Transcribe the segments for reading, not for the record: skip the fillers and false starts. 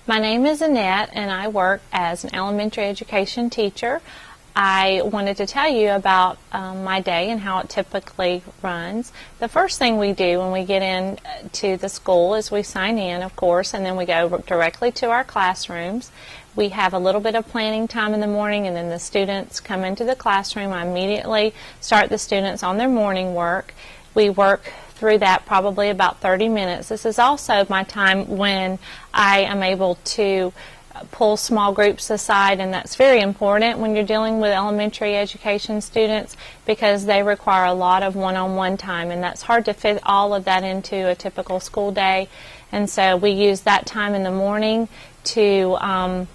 My name is Annette, and I work as an elementary education teacher. I wanted to tell you about my day and how it typically runs. The first thing we do when we get into the school is we sign in, of course, and then we go directly to our classrooms. We have a little bit of planning time in the morning, and then the students come into the classroom. I immediately start the students on their morning work. We work through that probably about 30 minutes. This is also my time when I am able to pull small groups aside, and that's very important when you're dealing with elementary education students because they require a lot of one-on-one time, and that's hard to fit all of that into a typical school day. And so we use that time in the morning to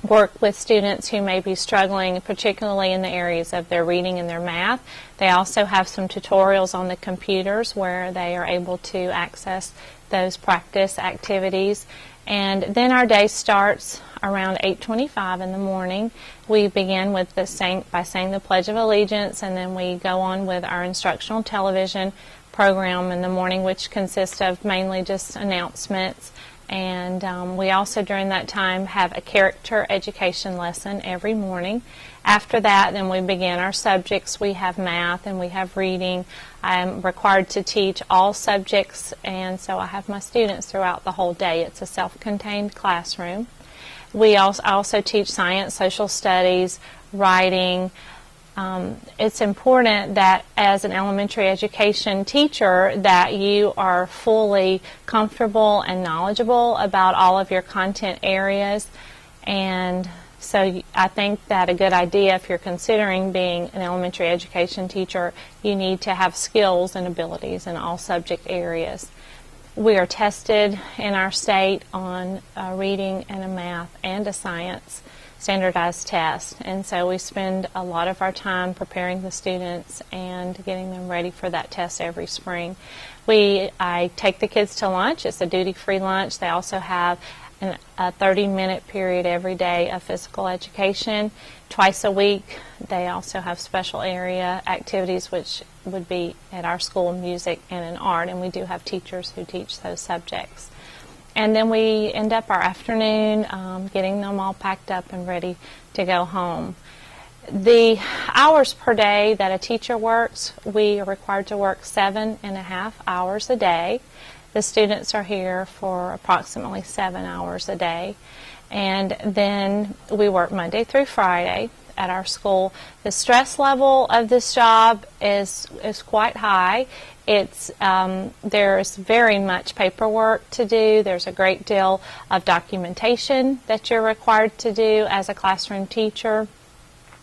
work with students who may be struggling, particularly in the areas of their reading and their math. They also have some tutorials on the computers where they are able to access those practice activities. And then our day starts around 8:25 in the morning. We begin with by saying the Pledge of Allegiance, and then we go on with our instructional television program in the morning, which consists of mainly just announcements. And we also during that time have a character education lesson every morning. After that, then we begin our subjects. We have math and we have reading. I'm required to teach all subjects, and so I have my students throughout the whole day. It's a self-contained classroom. I also teach science, social studies, writing. It's important that as an elementary education teacher that you are fully comfortable and knowledgeable about all of your content areas, and so I think that a good idea if you're considering being an elementary education teacher, you need to have skills and abilities in all subject areas. We are tested in our state on a reading and a math and a science standardized test, and so we spend a lot of our time preparing the students and getting them ready for that test every spring. I take the kids to lunch. It's a duty-free lunch. They also have a 30-minute period every day of physical education. Twice a week they also have special area activities, which would be at our school music and in art, and we do have teachers who teach those subjects. And then we end up our afternoon getting them all packed up and ready to go home. The hours per day that a teacher works, we are required to work 7.5 hours a day. The students are here for approximately 7 hours a day. And then we work Monday through Friday at our school. The stress level of this job is quite high. There's very much paperwork to do. There's a great deal of documentation that you're required to do as a classroom teacher,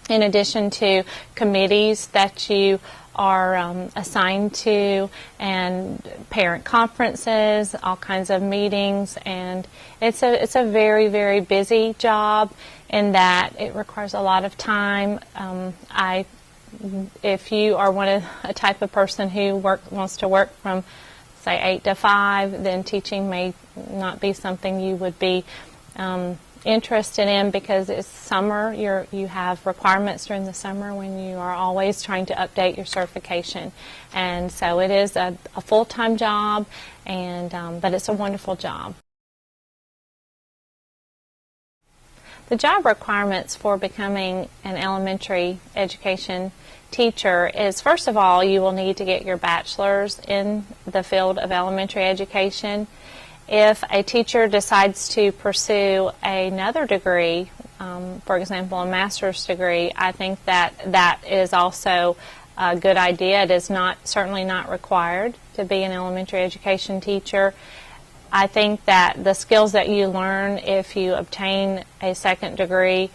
in addition to committees that you are assigned to, and parent conferences, all kinds of meetings, and it's a very, very busy job in that it requires a lot of time. If you are a type of person who wants to work from, say, 8 to 5, then teaching may not be something you would be interested in, because it's summer. You have requirements during the summer when you are always trying to update your certification, and so it is a full-time job, and but it's a wonderful job. The job requirements for becoming an elementary education teacher is, first of all, you will need to get your bachelor's in the field of elementary education. If a teacher decides to pursue another degree, for example, a master's degree, I think that is also a good idea. It is certainly not required to be an elementary education teacher. I think that the skills that you learn if you obtain a second degree,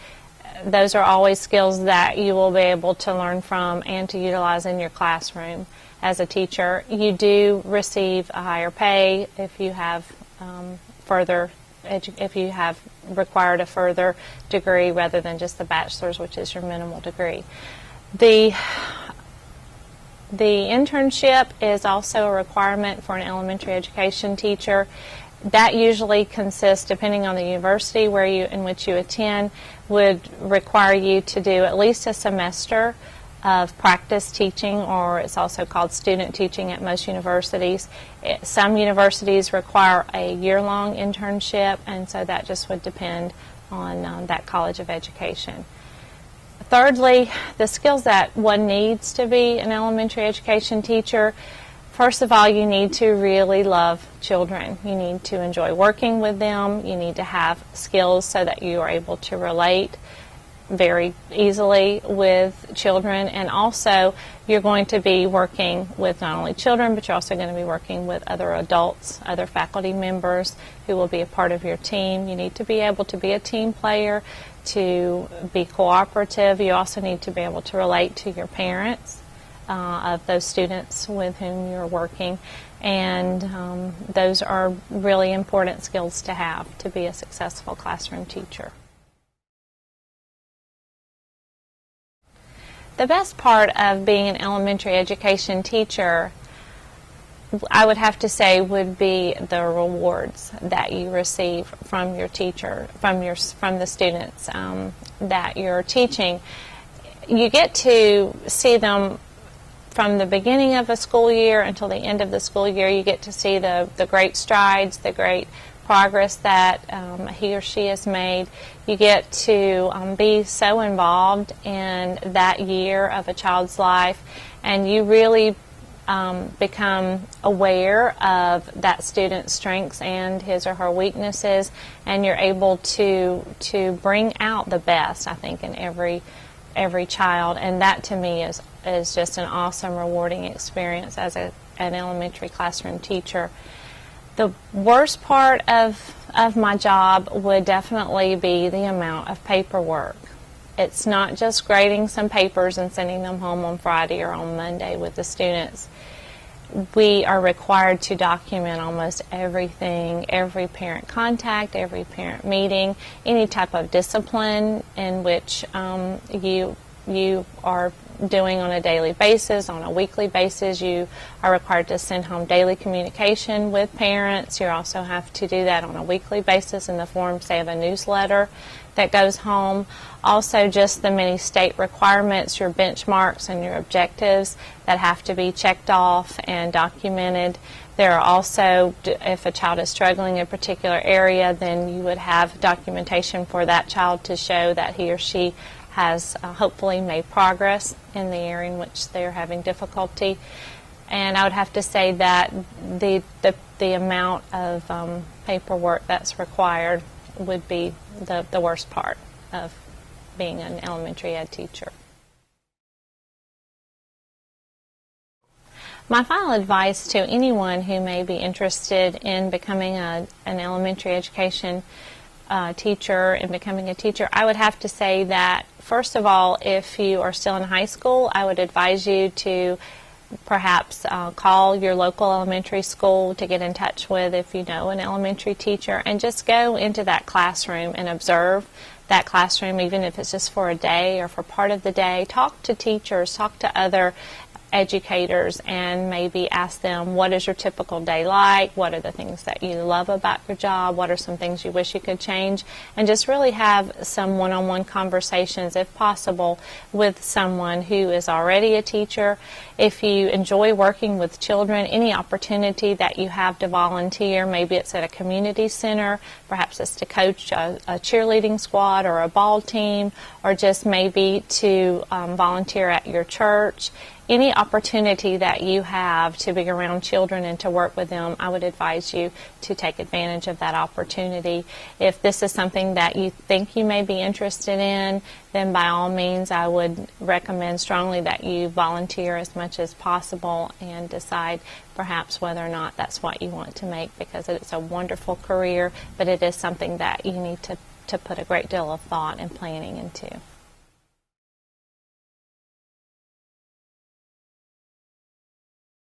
those are always skills that you will be able to learn from and to utilize in your classroom as a teacher. You do receive a higher pay if you have required a further degree rather than just the bachelor's, which is your minimal degree. The internship is also a requirement for an elementary education teacher. That usually consists, depending on the university in which you attend, would require you to do at least a semester of practice teaching, or it's also called student teaching at most universities. Some universities require a year-long internship, and so that just would depend on that college of education. Thirdly, the skills that one needs to be an elementary education teacher. First of all, you need to really love children. You need to enjoy working with them. You need to have skills so that you are able to relate very easily with children, and also you're going to be working with not only children, but you're also going to be working with other adults, other faculty members who will be a part of your team. You need to be able to be a team player, to be cooperative. You also need to be able to relate to your parents of those students with whom you're working, and those are really important skills to have to be a successful classroom teacher. The best part of being an elementary education teacher, I would have to say, would be the rewards that you receive from your teacher, from the students that you're teaching. You get to see them from the beginning of a school year until the end of the school year. You get to see the great strides, the great progress that he or she has made. You get to be so involved in that year of a child's life, and you really become aware of that student's strengths and his or her weaknesses, and you're able to bring out the best, I think, in every child, and that to me is just an awesome, rewarding experience as an elementary classroom teacher. The worst part of my job would definitely be the amount of paperwork. It's not just grading some papers and sending them home on Friday or on Monday with the students. We are required to document almost everything, every parent contact, every parent meeting, any type of discipline in which you are doing on a daily basis, on a weekly basis. You are required to send home daily communication with parents. You also have to do that on a weekly basis in the form, say, of a newsletter that goes home. Also, just the many state requirements, your benchmarks and your objectives that have to be checked off and documented. There are also, if a child is struggling in a particular area, then you would have documentation for that child to show that he or she has hopefully made progress in the area in which they're having difficulty. And I would have to say that the amount of paperwork that's required would be the worst part of being an elementary ed teacher. My final advice to anyone who may be interested in becoming an elementary education teacher and becoming a teacher, I would have to say that, first of all, if you are still in high school, I would advise you to perhaps call your local elementary school to get in touch with if you know an elementary teacher, and just go into that classroom and observe that classroom, even if it's just for a day or for part of the day. Talk to teachers, talk to other educators, and maybe ask them, what is your typical day like? What are the things that you love about your job? What are some things you wish you could change? And just really have some one-on-one conversations, if possible, with someone who is already a teacher. If you enjoy working with children, any opportunity that you have to volunteer, maybe it's at a community center, perhaps it's to coach a cheerleading squad or a ball team, or just maybe to volunteer at your church. Any opportunity that you have to be around children and to work with them, I would advise you to take advantage of that opportunity. If this is something that you think you may be interested in, then by all means I would recommend strongly that you volunteer as much as possible and decide perhaps whether or not that's what you want to make, because it's a wonderful career, but it is something that you need to put a great deal of thought and planning into.